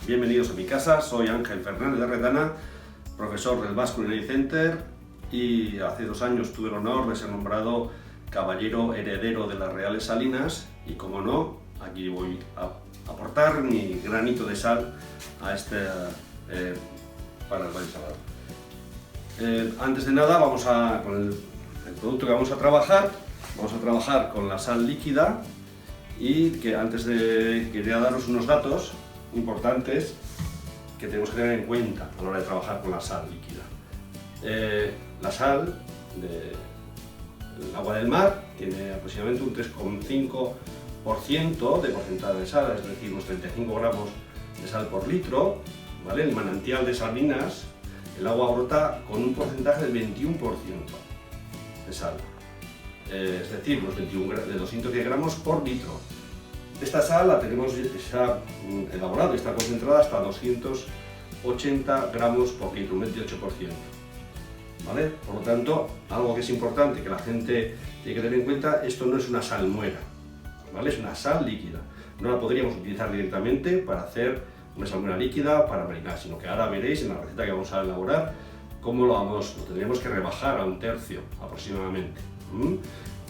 Bienvenidos a mi casa, soy Ángel Fernández de Retana, profesor del Basque Culinary Center, y hace 2 años tuve el honor de ser nombrado caballero heredero de las Reales Salinas y, como no, aquí voy a aportar mi granito de sal a para el Valle Salado. Antes de nada, con el producto que vamos a trabajar con la sal líquida, y quería daros unos datos importantes que tenemos que tener en cuenta a la hora de trabajar con la sal líquida. La sal del agua del mar tiene aproximadamente un 3,5% de porcentaje de sal, es decir, unos 35 gramos de sal por litro, ¿vale? El manantial de Salinas, el agua brota con un porcentaje del 21% de sal, es decir, de 210 gramos por litro. Esta sal la tenemos ya elaborada y está concentrada hasta 280 gramos por litro, un 28%. ¿Vale? Por lo tanto, algo que es importante que la gente tiene que tener en cuenta: esto no es una salmuera, ¿vale? Es una sal líquida. No la podríamos utilizar directamente para hacer una salmuera líquida para marinar, sino que ahora veréis en la receta que vamos a elaborar cómo lo tendríamos que rebajar a 1/3 aproximadamente.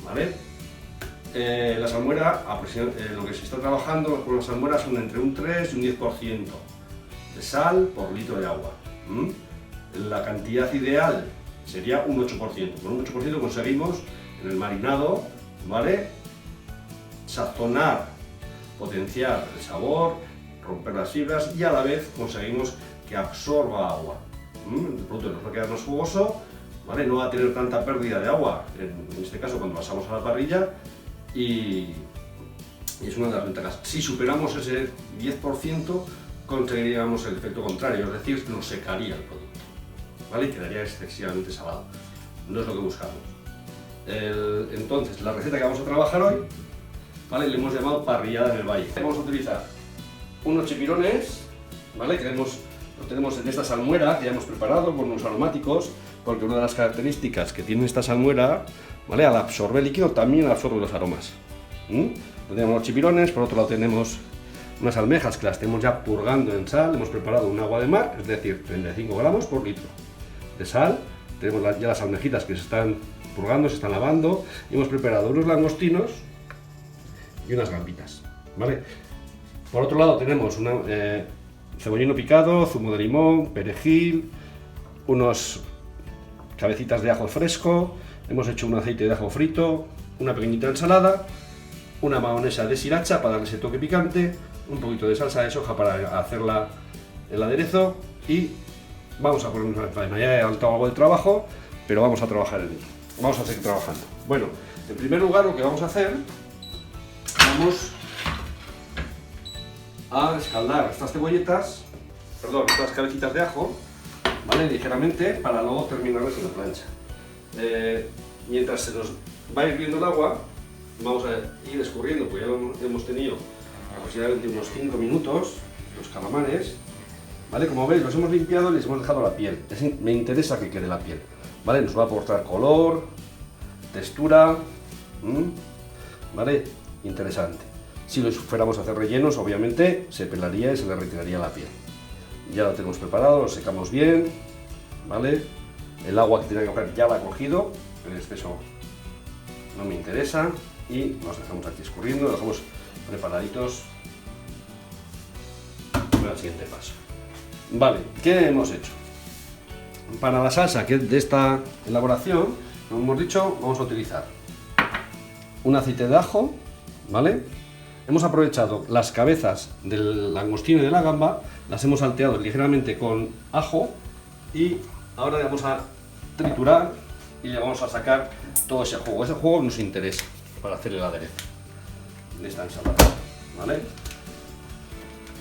¿Vale? La salmuera, lo que se está trabajando con la salmuera son entre un 3 y un 10% de sal por litro de agua. La cantidad ideal sería un 8%. Con un 8% conseguimos en el marinado, ¿vale?, sazonar, potenciar el sabor, romper las fibras, y a la vez conseguimos que absorba agua. El producto nos va a quedar más jugoso, ¿vale? No va a tener tanta pérdida de agua, en este caso cuando pasamos a la parrilla, y es una de las ventajas. Si superamos ese 10%, conseguiríamos el efecto contrario, es decir, nos secaría el producto, ¿vale? Y quedaría excesivamente salado. No es lo que buscamos. Entonces, la receta que vamos a trabajar hoy, ¿vale?, le hemos llamado parrillada en el valle. Vamos a utilizar unos chipirones, ¿vale?, que lo tenemos en esta salmuera que ya hemos preparado con unos aromáticos, porque una de las características que tiene esta salmuera, ¿vale?, al absorber líquido también absorbe los aromas. Tenemos los chipirones, por otro lado tenemos unas almejas que las tenemos ya purgando en sal. Hemos preparado un agua de mar, es decir, 35 gramos por litro de sal. Tenemos ya las almejitas que se están purgando, se están lavando, y hemos preparado unos langostinos y unas gambitas, ¿vale? Por otro lado tenemos cebollino picado, zumo de limón, perejil, unos cabecitas de ajo fresco, hemos hecho un aceite de ajo frito, una pequeñita ensalada, una mayonesa de sriracha para darle ese toque picante, un poquito de salsa de soja para hacer el aderezo, y vamos a poner una faena. Ya he adelantado algo de trabajo, pero vamos a trabajar en ello. Vamos a seguir trabajando. Bueno, en primer lugar lo que vamos a hacer, vamos a escaldar estas cabecitas de ajo, ¿vale?, ligeramente, para luego terminarlas en la plancha. Mientras se nos va hirviendo el agua, vamos a ir escurriendo, pues ya hemos tenido aproximadamente unos 5 minutos los calamares, ¿vale? Como veis, los hemos limpiado y les hemos dejado la piel. Me interesa que quede la piel, ¿vale? Nos va a aportar color, textura, ¿vale? Interesante. Si los fuéramos a hacer rellenos, obviamente se pelaría y se le retiraría la piel. Ya lo tenemos preparado, lo secamos bien, ¿vale? El agua que tiene que coger ya la ha cogido, el exceso no me interesa, y los dejamos aquí escurriendo, los dejamos preparaditos para el siguiente paso. Vale, ¿qué hemos hecho? Para la salsa que de esta elaboración, como hemos dicho, vamos a utilizar un aceite de ajo, ¿vale? Hemos aprovechado las cabezas del langostino y de la gamba, las hemos salteado ligeramente con ajo, y ahora le vamos a triturar y le vamos a sacar todo ese jugo. Ese jugo nos interesa para hacer el aderezo de esta ensalada, ¿vale?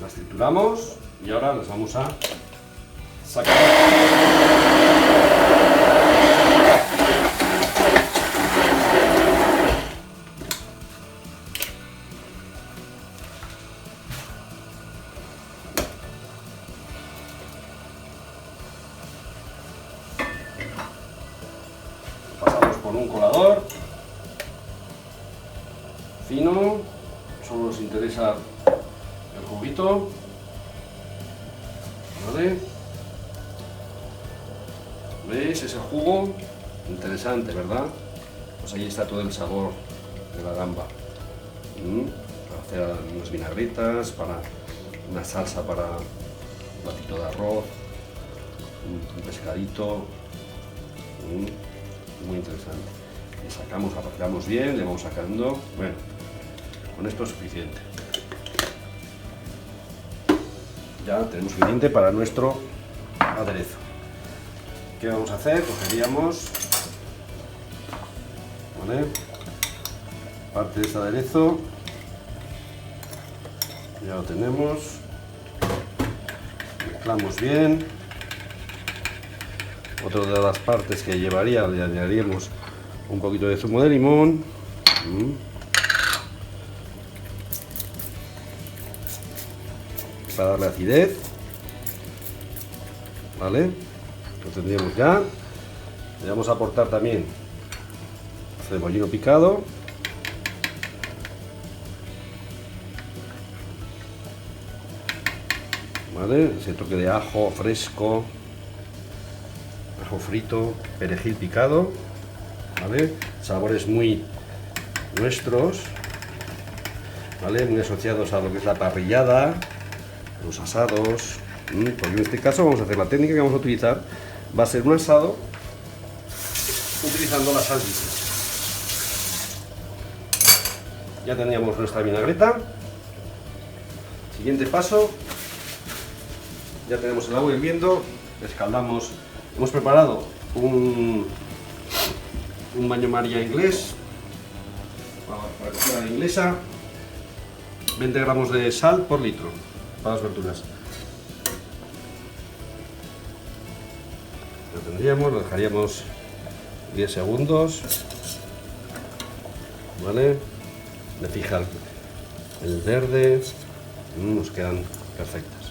Las trituramos y ahora las vamos a sacar. Pasamos por un colador fino, solo nos interesa el juguito. ¿Vale? ¿Veis ese jugo? Interesante, ¿verdad? Pues ahí está todo el sabor de la gamba. Para hacer unas vinagretas, para una salsa para un platito de arroz, un pescadito. Muy interesante. Le sacamos, apartamos bien, le vamos sacando. Bueno, con esto es suficiente. Ya tenemos suficiente para nuestro aderezo. ¿Qué vamos a hacer? Cogeríamos, ¿vale?, parte de este aderezo. Ya lo tenemos. Mezclamos bien. Otra de las partes que llevaría, le añadiríamos un poquito de zumo de limón. Para darle acidez. ¿Vale? Lo tendríamos ya. Le vamos a aportar también cebollino picado. ¿Vale? Ese toque de ajo fresco, ajo frito, perejil picado, ¿vale? Sabores muy nuestros, ¿vale? Muy asociados a lo que es la parrillada, los asados. Pues en este caso vamos a hacer la técnica que vamos a utilizar, va a ser un asado utilizando la salsita. Ya teníamos nuestra vinagreta. Siguiente paso, ya tenemos el agua hirviendo, escaldamos. Hemos preparado un baño María inglés, para cocina a la inglesa, 20 gramos de sal por litro para las verduras. Lo tendríamos, lo dejaríamos 10 segundos, ¿vale? Le fija el verde, nos quedan perfectas.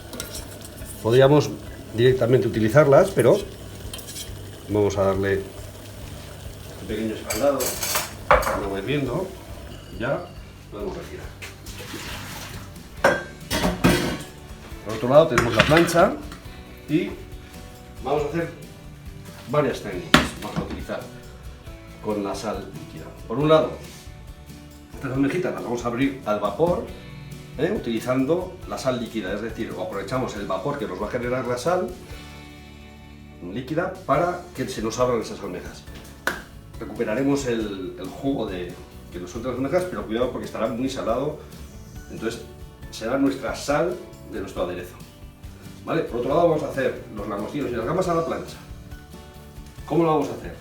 Podríamos directamente utilizarlas, pero vamos a darle un pequeño escaldado, lo voy viendo, ya podemos retirar. Por otro lado tenemos la plancha y vamos a hacer varias técnicas. Vamos a utilizar con la sal líquida. Por un lado, estas almejitas las vamos a abrir al vapor, utilizando la sal líquida, es decir, aprovechamos el vapor que nos va a generar la sal líquida para que se nos abran esas almejas. Recuperaremos el jugo que nos sueltan las almejas, pero cuidado porque estará muy salado, entonces será nuestra sal de nuestro aderezo. ¿Vale? Por otro lado vamos a hacer los langostinos y las gambas a la plancha. ¿Cómo lo vamos a hacer?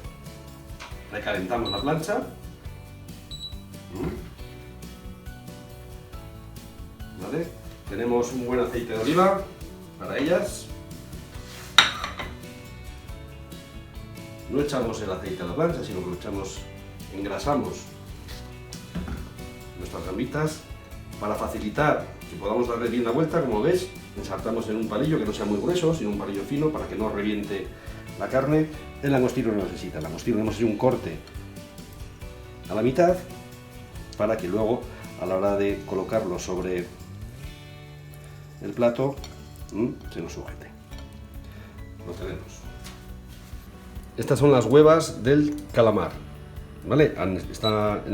Recalentamos la plancha. ¿Vale? Tenemos un buen aceite de oliva para ellas. No echamos el aceite a la plancha, sino que lo echamos, engrasamos nuestras gambitas para facilitar que podamos darle bien la vuelta. Como ves, ensartamos en un palillo que no sea muy grueso, sino un palillo fino para que no reviente la carne. El langostino no necesita, el langostino hemos hecho un corte a la mitad para que luego a la hora de colocarlo sobre el plato se nos sujete. Lo tenemos. Estas son las huevas del calamar, ¿vale? En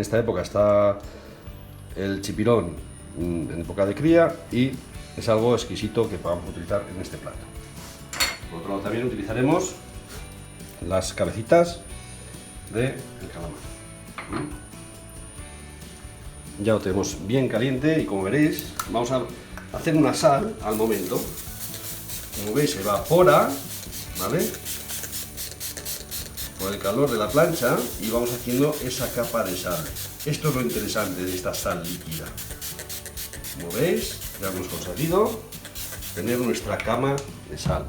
esta época está el chipirón en época de cría y es algo exquisito que podamos utilizar en este plato. Por otro lado también utilizaremos las cabecitas del calamar. Ya lo tenemos bien caliente y como veréis vamos a hacer una sal al momento. Como veis se evapora, ¿vale?, por el calor de la plancha y vamos haciendo esa capa de sal. Esto es lo interesante de esta sal líquida. Como veis, ya hemos conseguido tener nuestra cama de sal.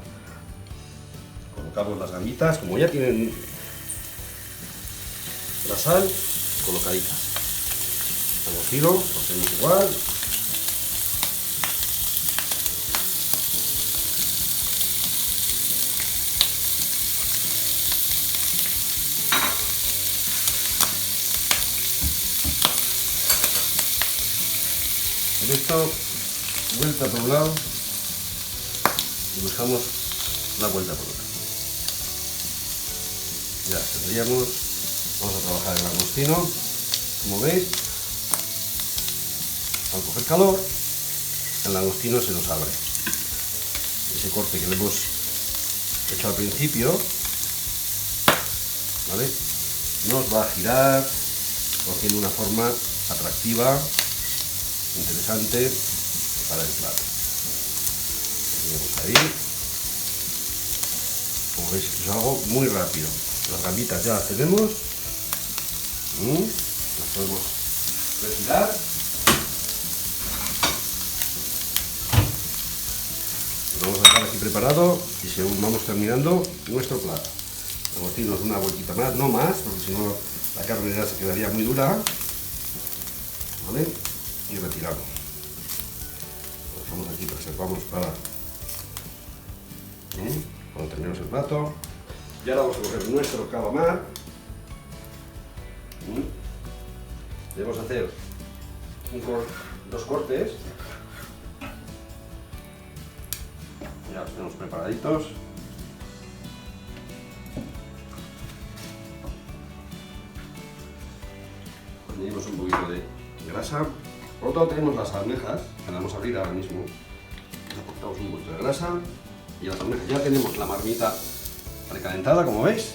Colocamos las gambitas, como ya tienen la sal, colocaditas. Como giro, lo hacemos igual. Esto, vuelta por un lado y buscamos la vuelta por otra. Ya tendríamos. Vamos a trabajar el langostino, como veis. Al coger calor, el langostino se nos abre. Ese corte que le hemos hecho al principio, ¿vale? Nos va a girar, cogiendo una forma atractiva, interesante para el plato. Lo ahí. Como veis, esto es algo muy rápido. Las gambitas ya las tenemos. Las podemos retirar. Lo vamos a dejar aquí preparado y según vamos terminando nuestro plato. Vamos a irnos una vueltita más, no más, porque si no la carne ya se quedaría muy dura. ¿Vale? Y retiramos. Lo dejamos aquí, reservamos para cuando terminemos el plato. Y ahora vamos a coger nuestro calamar. Debemos hacer dos cortes. Ya los tenemos preparaditos. Añadimos un poquito de grasa. Por otro lado tenemos las almejas, que las vamos a abrir ahora mismo. Le aportamos un poquito de grasa y las almejas. Ya tenemos la marmita precalentada, como veis.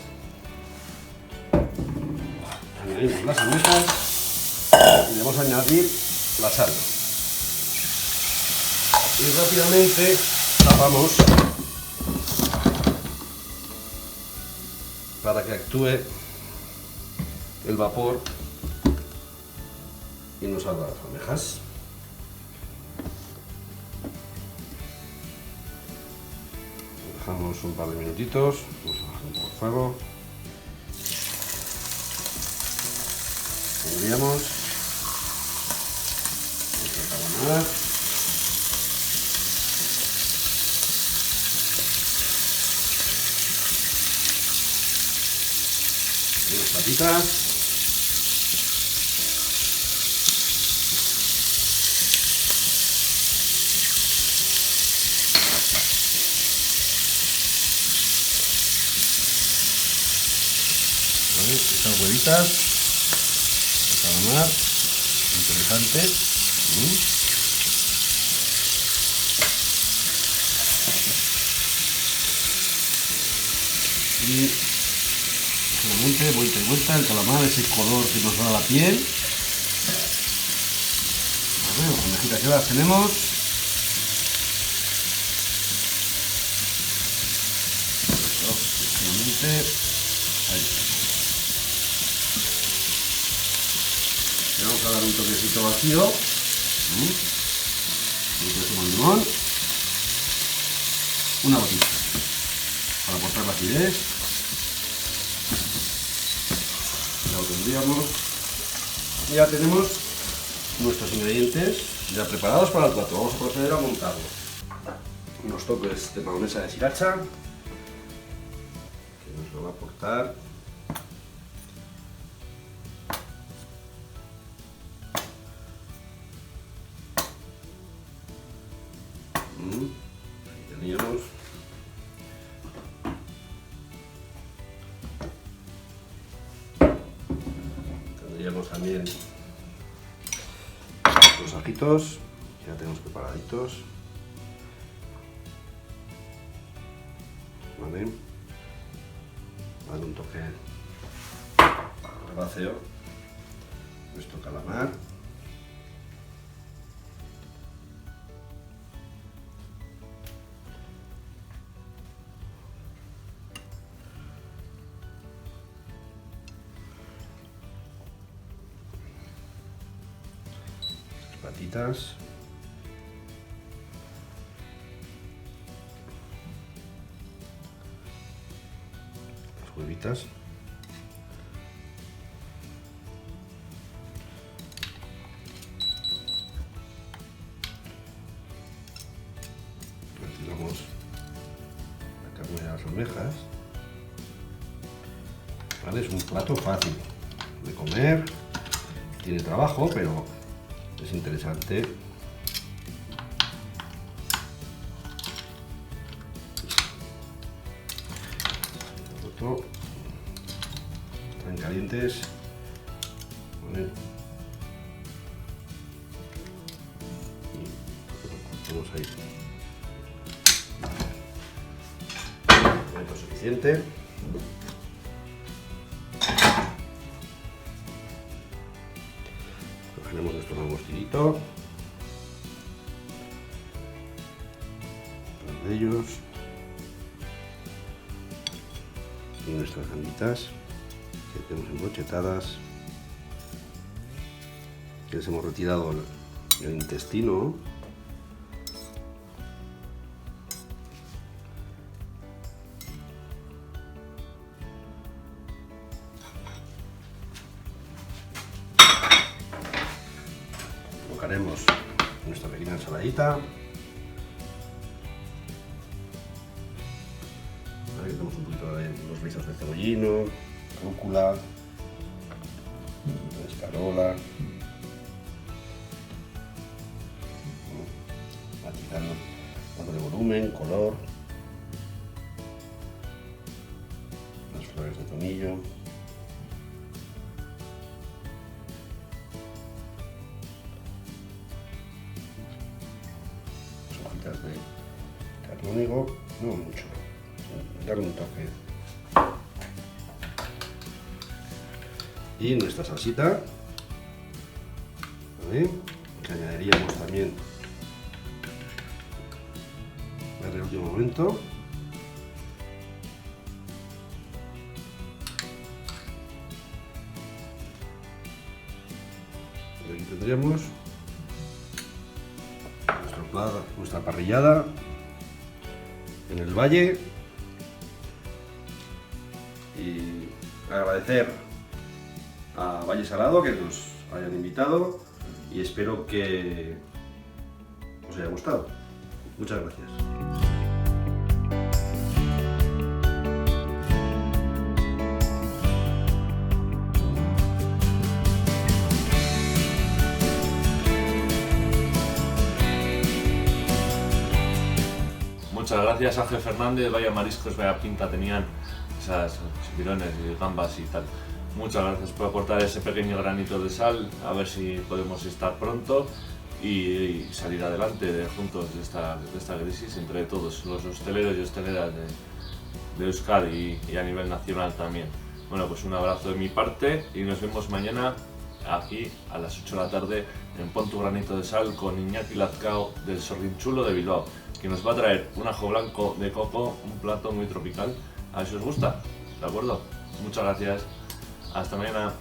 Añadimos las almejas y le vamos a añadir la sal. Y rápidamente tapamos para que actúe el vapor y nos salga las almejas. Dejamos un par de minutitos, vamos a bajar un poco el fuego. Pondríamos nuestro calamar. Y unas patitas. ¿Vale? Estas huevitas. Calamar, interesante. Y solamente vuelta y vuelta el calamar, ese color que nos da la piel. Vale, las almejitas ya las tenemos. Solamente ahí. Le vamos a dar un toquecito vacío. Un consumo de limón. Una gotita. Para aportar la acidez. Ya lo tendríamos. Y ya tenemos nuestros ingredientes ya preparados para el plato. Vamos a proceder a montarlo. Unos toques de mayonesa de sriracha, que nos lo va a aportar. Ahí teníamos. Tendríamos también los ajitos, que ya tenemos preparaditos. ¿Vale? Darle un toque herbáceo. Nuestro calamar. Patitas. Las huevitas. Retiramos la carne de las almejas. ¿Vale? Es un plato fácil de comer. Tiene trabajo, pero es interesante. esto. Están calientes. ¿Vale? Y lo cortamos ahí. Esto es suficiente. Cogeremos nuestro langostinito. Todos de ellos. Y nuestras gambitas que tenemos embrochetadas, que les hemos retirado el intestino. Colocaremos nuestra pequeña ensaladita. Aquí tenemos un poquito de unos rizos de cebollino, rúcula, escarola, matizando, dándole volumen, color, las flores de tomillo, las hojitas de canónigo, no mucho, darle un toque. Y nuestra salsita, ¿vale? Que añadiríamos también en el último momento. Y aquí tendríamos nuestra parrillada en el valle. Y agradecer a Valle Salado que nos hayan invitado y espero que os haya gustado. Muchas gracias. Muchas gracias, Ángel Fernández. Vaya mariscos, vaya pinta tenían esas chipirones y gambas y tal. Muchas gracias por aportar ese pequeño granito de sal. A ver si podemos estar pronto y salir adelante juntos de esta crisis entre todos los hosteleros y hosteleras de Euskadi y a nivel nacional también. Bueno, pues un abrazo de mi parte y nos vemos mañana aquí a las 8 de la tarde en Pon tu granito de sal con Iñaki Lazcao del Sorrinchulo de Bilbao, que nos va a traer un ajo blanco de coco, un plato muy tropical. A ver si os gusta, ¿de acuerdo? Muchas gracias, hasta mañana.